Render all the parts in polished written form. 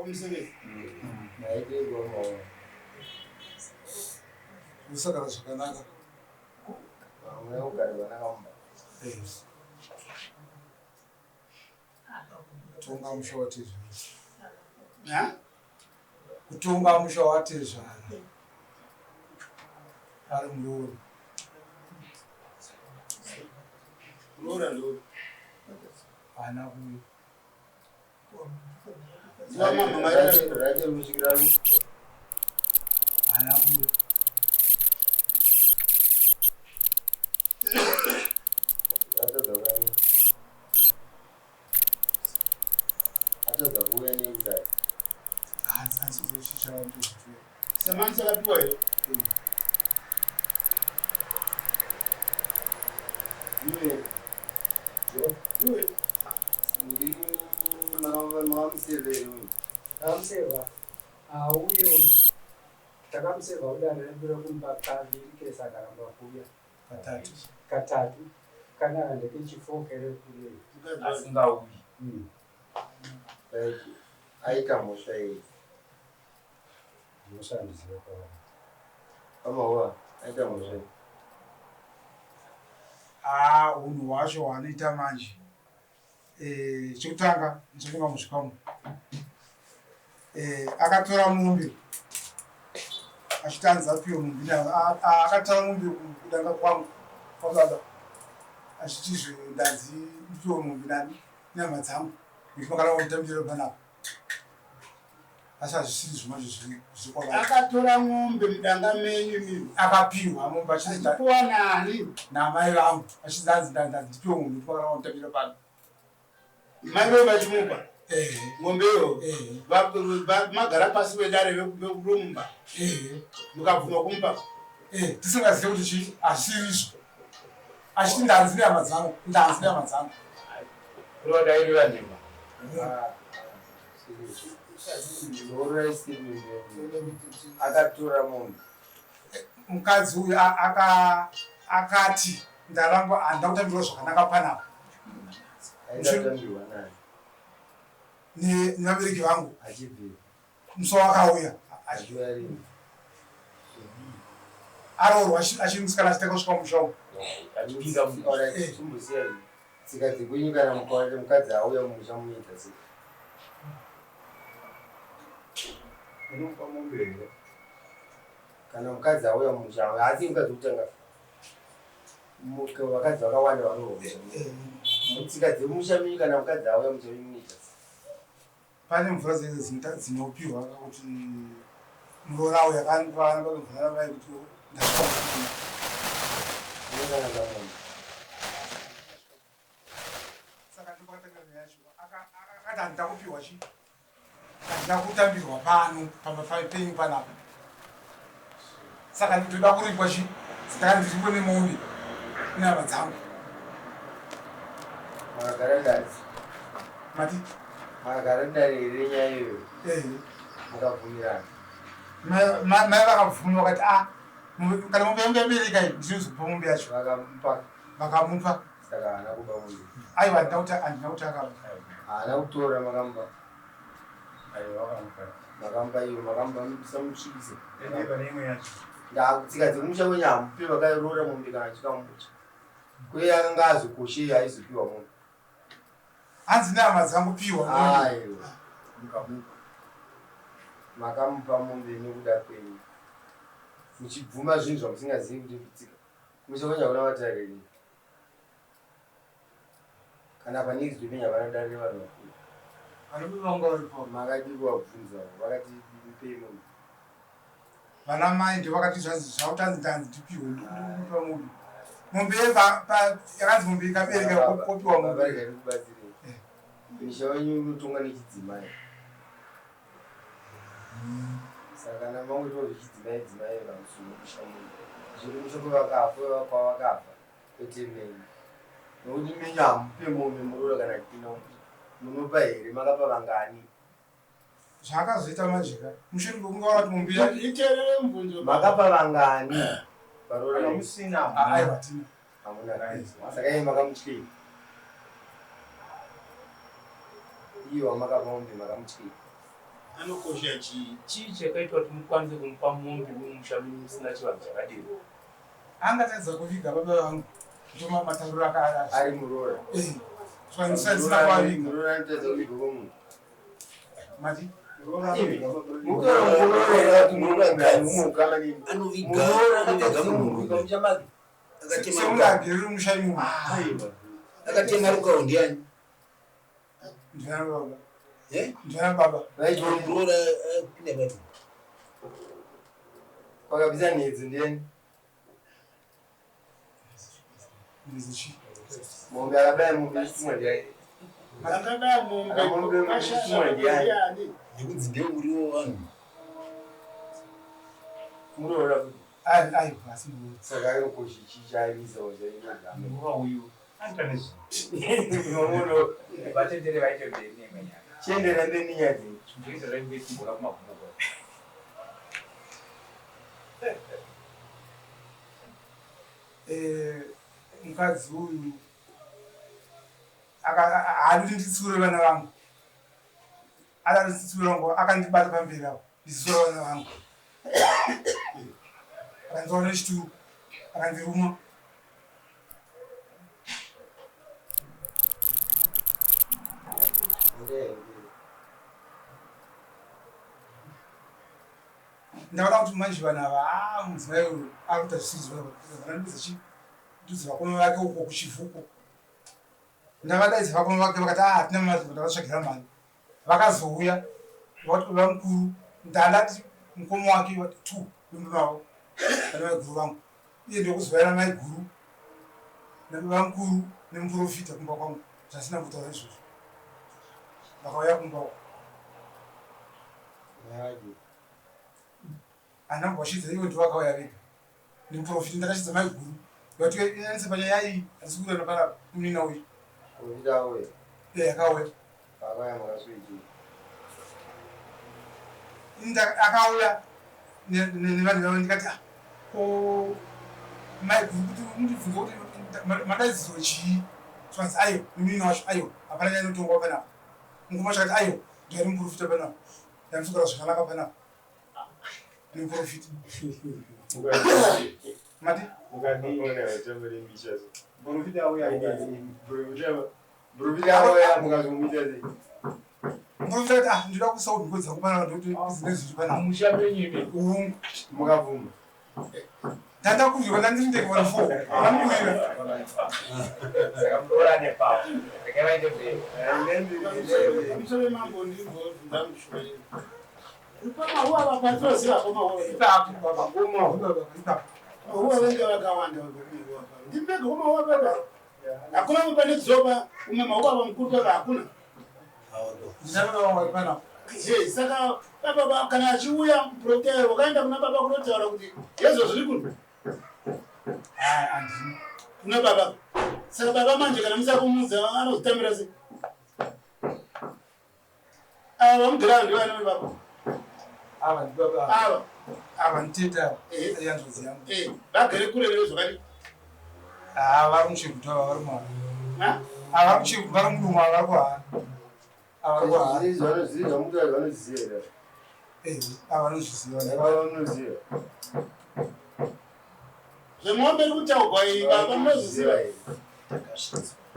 umsebenzi ayike ngoba usakala zvakanaka vamwe ugari vanakamba kutonga musha watezvara kutonga musha watezvara ari murori unoura ndori hana kuyo raje rushikiraru hana kuyo atadza kuuya nekudai asizoshishava ndozvituya samani sakapiwa here iwe ndiri makamuseveri uyu akamuseva auye uyu takamuseva udare rebira kumba kaviri kesa akaramba kuuya katatu kana ndekechifokere kure asingauyi aita mhosva iyi ndoshandiziva kwavari pamawa aita mhosva iyi unhu hwacho hwaanoita manje chekutanga ndichapinga muzvikamu akatora mombe achitanza piwo mombe akatora mombe kudanga kwangu kwababa achichizve ndanzi ipiwo mombe nani nyama dzangu ndimakana kutambira panapa asi hazvisiri zvimanje zviri kwababa akatora ng'ombe mudanga menyu mimi akapiwa mombe achipuwa nani namai vangu achizanzi ndanzi ndipiwo mombe ndimakana kutambira panapa mai veo vachimupa ng'ombeyo magara pasi vedare vekurumba mukabvuma kumupa tisingazive kuti chii hazvisizvo achiti ndanzi nenyama dzangu ndanzi nenyama dzangu rodairira nhema akatora munhu mukadzi uyu akati ndarangwa handida kutambirwa zvakanaka panapa aiatambirwa nani nevabereki vangu achibvira muso wakauya achiuya rini aroorwa achimusikana achitanga kusvika mushamu chimbosiya tsika dzekwenyu kana mukaonete mukadzi auya mumusha munoita sei unomupa mombe here kana mukadzi auya mumusha asi mukadzi wekutanga vakadzi vakawanda vanorwa mutsika dzemusha menyu kana mukadzi auya musha menyu munoita pane mvura dzinopihwa kuti murorawo yakanvanaai kuti saka ndopakatangira neyacho akati handida kupiwa chi handida kutambirwa pano penyu panapa saka ndoda kuripwa chi saka ndiripo nemombe nenyama dzangu makagara ndari mati makagara ndari here nyaya iyoyo mukabvumirana mai vakabvuma vakati kana mombe yangu yabereka ndinozopa mombe yacho vakamupa saka haana kuba mombe aiwa handina kuti akava haana kutora makamupa makamupa iyo makamupa musvikise ndakutsika dzemusha wenyu hamupi vakairora mombe kana chikamucha kuye akanga azokoshei aizopiwa mombe hanzi nehama dzangu piwa aiwa makamupa mombe nekuda kwenyu muchibvuma zvinhu zvamusingazivi kuti kutsika musha wenyu hauna vatariri kana panextwe penyu havanadarire vanhu vakuru makadi kuvabvunza vakati mupei mombe vana mai ndo vakati zvautanzi ndanzi ndipiwe ndikupa mombe mombe yakanzi mombe ikabereka kopiwa mombe kubatsirei misha wenyu unotonga nechidzimai saka namamwe tozvichidzimai dzimai vamusunokusha munhu zviri mushoko vakafa kwavakafa kwetemeni nokuti menyu hamupe mombe murora kana kupinda munopa here makapa vangani zvakazoita majika mushiri ungaona kuti mombe iterere mubvunzo makapa vangani varora musina aiwa tina hamuna saka iye makamutyei iyo wamakapa mombe makamutyei anokosha chii chakaitwa kuti mukwanise kumupa mombe mumushambi musina chivanhu chakadini. Angatadza kuviga baba vangu kutoma matanduro ari muroora svanisina kwaviga muroora anotadza kuviga komunhu mati semungagereri mushai munhu akatengarukawo ndiani ndivana baba ndivana baba muroora kune vatu pakabvisa nhedzi ndiani ndizichi mombe akadai mombe chitumwa ndiani akadai mombe chitumwa ndiani ndikunzi ndeuriwo vanhu muroora kuti ai asi saka ainokoshi chichaivisa ozainoga Nguva uyu antanezvi unoona vatendere vaite mberi nemwenyaya chiendera mberi nyaya dzenyu zvinoita zvainge timbora kumakumbuko mukadzi uyu haadi kuti nditsure vana vangu ada nditsure vangu akandibata pamberi avo nditsure vana vangu akandiona nechituru akandiruma ndaona kuti manje vanhu ava mudzimai uyu akuita zvisizvanandiza ndudzi vakoma vake uko kuchivuko ndavadaidza vakoma vake vakati hatina mari ndavatsvagira mari vakazouya vakati baba mukuru ndandati mukoma wake vati 2 vemunavo vana vaiguru vangu iye ndokuzovaira mai guru nababa mukuru nemuprofita kumba kwangu zvasina kutaura izvozvo vakauya kumbako anambwashidza ivo ndivakauya vega nemuprofita ndakashidza mai guru vati inanise panyaya iyi hatisi kuenda pana munina uyu akauya akauya nevanhu vavo ndikati mai guru kuti mundibvunza kuti madaidziso chii svanzi ayo nemunina wacho ayo hapana nyanotongwa panapa mukoma chakati ayo ndari muprofita panapa ndamsukura zvakanaka panapa nemuprofita mati muprofita kati ndinoda kuisawo nhungo dzangu panapa ndokuti bizinesi ziri panapa mushambenyime mukavhuma ndandakuziva ndandirindeke pana 4 amukurira saka muroora nepapo rege vaite mberi musove mambo ndingozamushoyera ipamahuwa vapatoziva komahuwa mahuwa venge vakawanda ndimbega komahuwa papa hakuna mupane kuzopa umwe mahuwa vamukuru papa hakuna ndinavavaipanapa saka papa kana achiuya muprofita wakaenda kuna baba kunotaura kuti yezo zviri kuno andini kuna baba saka baba manje kana musakumudza anozotambira sei ava vamugara ndivana baba ava ndibaba ava nditeta yanzodzi yangu vagere kure newe zvakadii vari muchigutu ava vari mwana ava muchigutu vari mudumwa vari kuhana ava vari kuhana zviri zvamutoa zvanoziva ava vanozviziva vanoziva zvemombe ri kutaurwa iyi baba munozviziva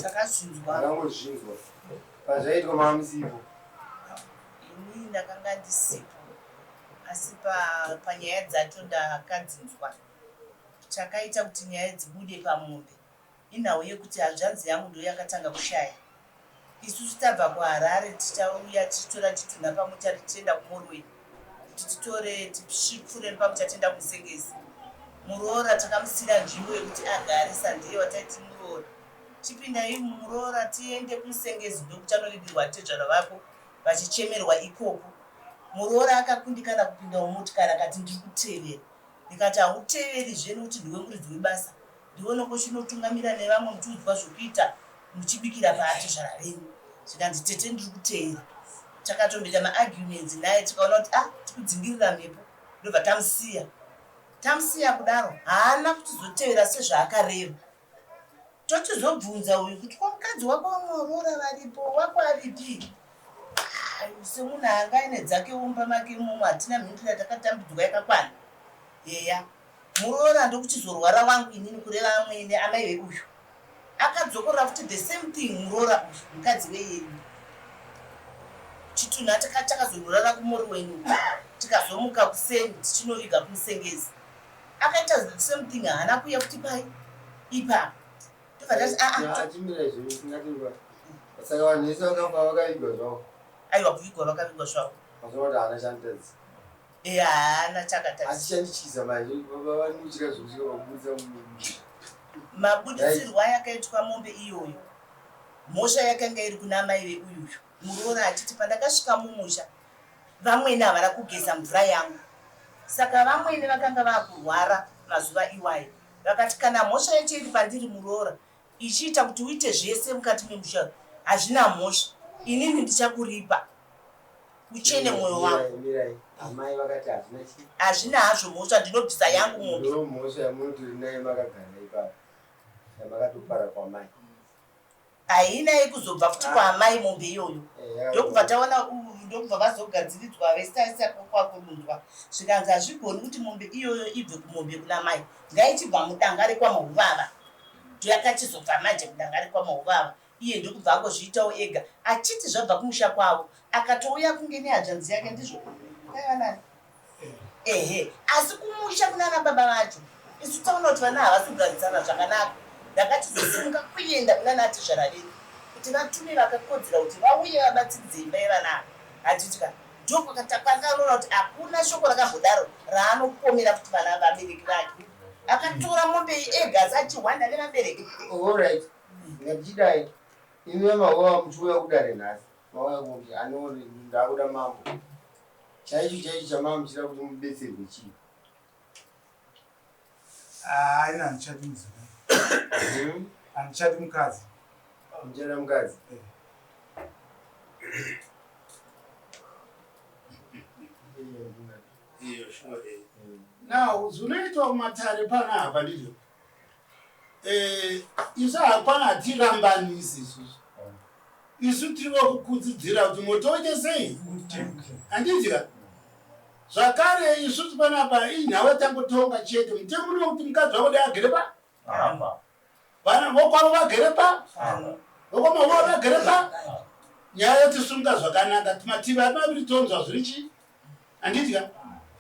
takazvinzwa akangozvinzwa pazvaitwa maamusipo ini ndakanga ndisipo asi panyaya dzacho ndakadzinzwa chakaita kuti nyaya dzibude pamombe inhau yekuti hanzvanzi yangu ndo yakatanga kushaya isusu tabva kuharare tichauya tichitora titunha pamota tichienda kumorweni kuti titore tipfuure pamota tienda kumusengezi muroora takamusira nzvimbo yekuti agare sandei wataiti muroora tipindai muroora tiende kumusengezi ndokuti anolibirwa tedzvara vako vachichemerwa ikoko muroora akakundikana kupinda mumotikari akati ndiri kutevera ndikati hauteveri zvenu kuti ndiwe muridzi webasa ndioneko chinotungamira nevamwe muchiudzwa zvokuita muchibikira paatezvara renyu zvikanzi tete ndiri kuteera takatomboita maarguments naye tikaona kuti tikudzingirira mhepo ndobva tamusiya kudaro haana kutizotevera sezvaakareva tochizobvunza uyu kuti kwa mukadzi wako wamuroora varipo wako aripi semunhu anga aine dzake umba make imomo hatina mhindira takatambudzwa yakakwana. Eya muroora ndokuchizorwara wangu inini kureva amwene amai veuyu akadzokorera futi the same thing muroora uyu mukadzi weyedu chitunha takazororara kumori wenyu tikazomuka kuseni tichinoviga kumusengezi akaita the same thing haana kuya kuti pai ipa achimira izvozvo tingatirwa saka vanhu vese vakafa vakavigwa zvavo aiwa kuvigwa vakavigwa zvavo mazova kuti haana chanditadzi haana chakatadzi achishandichiza manje vanochika zvokusvika vakubudisa mabudisirwo ayakaitwa mombe iyoyo mhosva yakanga iri kuna mai veuyuyu muroora achiti pandakasvika mumusha vamwene havana kugeza mvura yangu saka vamwene vakanga vakurwara mazuva iwayo vakati kana mhosva yacho iri pandiri muroora ichiita kuti uite zvese mukati memusha hazvina mhosva inini ndichakuripa uchene mwoyo wangu amai vakati hazvina chii hazvina hazvo mhosva ndinobvisa yangu mombe ndo mhosva yamunotori naye makagara ipapo yamakatopara kwamai haina yekuzobva futi kwaamai mombe iyoyo ndokubva taona ndokubva vazogadziridzwa vesitaisa kwakurundwa zvikanzi hazvigoni kuti mombe iyoyo ibve kumombe kuna mai ngaichibva mudangare kwamahuvava ndoyakachizobva manje mudangare kwamahuvava iye ndokubva angozviitawo ega achiti zvabva kumusha kwavo akatouya kunge nehajanzi yake ndizvo aivanani ehe asi kumusha kunana baba vacho isu taona kuti vana havasugadzana zvakanaka ndakachizosimuka kuenda kunana atizvara vedu kuti vatume vakakodzera kuti vauye vabatsiridze imba yevanava hatitika ndokwakatakwanganoona kuti hakuna shoko rakambodaro raanopomera kuti vana vabereki vake akatora mombe ega asachihwanda nevabereki allright ngatichidai imi mahova muchiuya kudare nhasi mauya kunge anori ndakuda mambo chaicho chamaa muchida kuti mubetserwe chii ina handichadi mudzimai handichadi mukadzi muchada mukadzi now zvinoitwa kumatare pana hapa ndizvo isu hapana hatirambanisi isusu isu tirivo kukudzidzira kuti moto uite sei handidya zvakare isusu panapa inhava tangotonga chete mutemo unokuti mukadzi wako dai agere pa vana vokwavo vagere pa vokwamavo vagere pa nyaya yotisunga zvakanaka timativi ari maviri tonzwa zviri chii handidya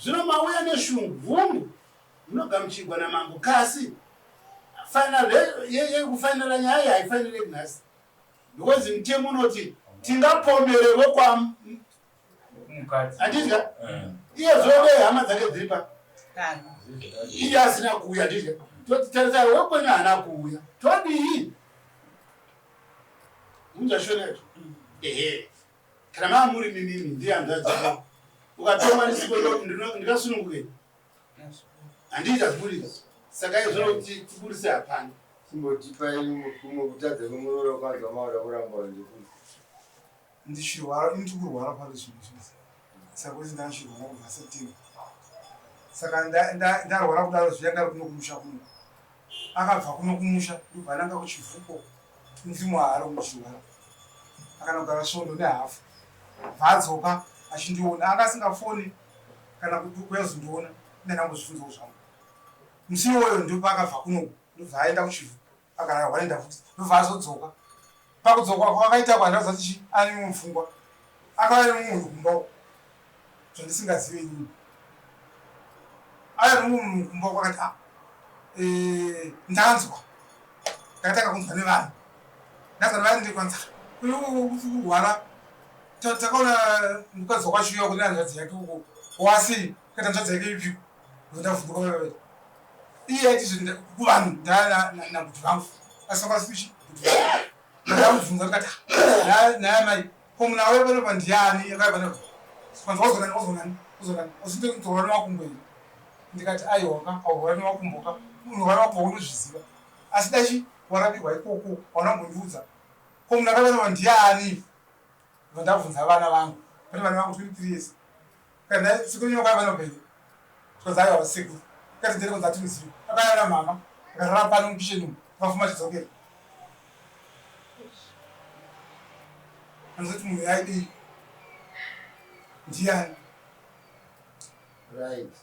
zvino mauya neshungu vhungu munogamuchirwa namambo kasi yekufanira nyaya haifanire kunhasi because mutemo unoti tingapomerewo kwa handidya iye zvove hama dzake dziripa iye asina kuuya handidya totitarisai wekwenyu haana kuuya todii munzashonazvo ehe kana maa muri mimimi ndiyanzadzaa ukatomwa risiko ndikasununguke handita zibudika saka izvonoti tiburise hapana chimbotipai kumwe kutadza kwemuroora kwanzwa maura kuramba ndekuni ndichirwara ini tikurwara pari zvinhu zvese saka kuti ndachirwara kubva september saka ndarwara kudaro zviya ndari kuno kumusha kuno akabva kuno kumusha ndobva nanga kuchivuko nzimo haari kumuchirwara akanogara svondo nehafu bvadzoka achindiona akasingafoni kana kuyazondiona ndanambozvifunzawo zvangu musi iwoyo ndopa akabva kuno ndobva aenda kuchivu akararwaenda futi ndobva azodzoka pakudzoka kwakaita kwandaza tichi ani mumupfungwa akava nemunhu kumbawo zvandisingazive inini aya nemunhu kumbawo kwakati ndanzwa ndakataka kunzwa nevanhu ndanzwa nevanhu ndikwanza kurwara takaona mukadzi wakashuyiwa kune hanzvadzi yake uko wasi kaita hanzvadzi yake ipi ndavhunduka iye aiti kuvanhu ndaanabuti vangu asakasipichi ndamubvunza tikati naye mai komuna waye panopa ndiani akaibana kwanza wazonani usindorwara nemakumbo iri ndikati aiwaka aurwara nemakumboka unorwara nemakumbo unozviziva asi dachi warapirwa ikoko waunambondiudza komuna akaibanapa ndiani ndabvunza vana vangu pane vana vangu 23 years kana sikunyo akaibana pere because aiwa vasekuru kati ndiri kunza timizivi akayana mama akarara pano mukisheni vafuma chidzokera anozoti munhu yaidii ndiani right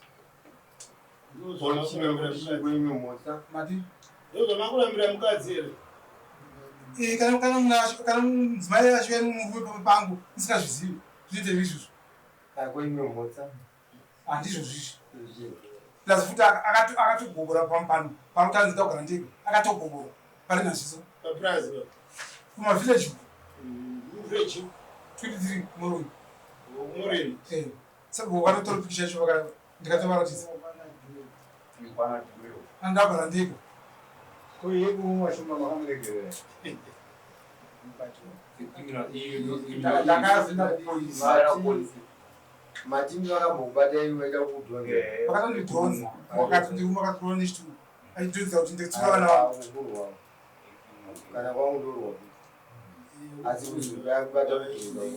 ndozvamakurambira mati mukadzi here kana mudzimai ashuya murume pangu isingazvizivi zvinoite izvozvo akweimemotsa handizvo zvizi plus futi akatogogora pano panotanzika kugara ndege akatogogora pari nazviso paprazi kumavhileji village 23 moroni murini saka wakatotora pikisha yacho ndikatovaratidza andagara ndege matimbi vakambobata iwaita kudhonza vakatondidhonza wakati ndirume akadhona nechituru achidhonza kuti nditsura vana vangu kana kwangudorwa asi kuzvibata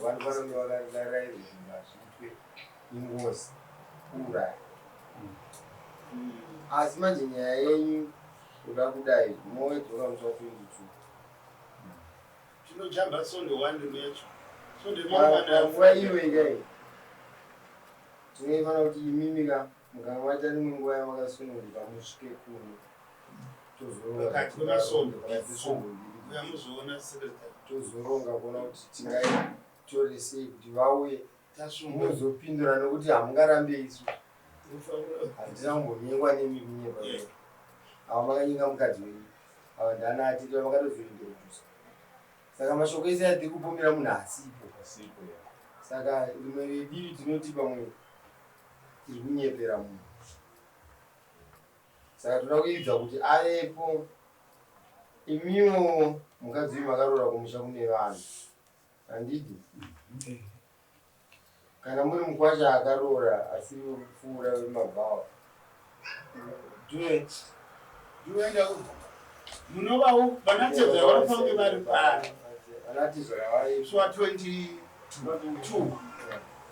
vanofanira vakarairizvinhu zviitwe ingozi kuuraya asi manje nyaya yenyu kuda kudai mowedzoka musi wa 22 tinojamba sonde 1 necho sonde nguva iyo ikai tinofanira kuti imimika mukanga maita rimwe nguva yamakasununguka musvike kuno tozoronga kuona kuti tingaitore sei kuti vauye muzopindura nekuti hamungarambe isu handina kumbonyengwa nemiminyepa ava makanyenga mukadzi wenyu ava ndana atiti vakatozoenderodusa saka mashoko ese ati kupomera munhu asipo saka rimwe redivi tinoti pamwe tiri kunyepera munhu saka toda kuidza kuti avepo imiwo mukadzi uyu makarora kumusha kune vanhu handidi kana muri mukwasha akaroora asi kupfuura wemabhawa ndiwenda munovawo vanatedza vanofange vari pari vanatizva swa 22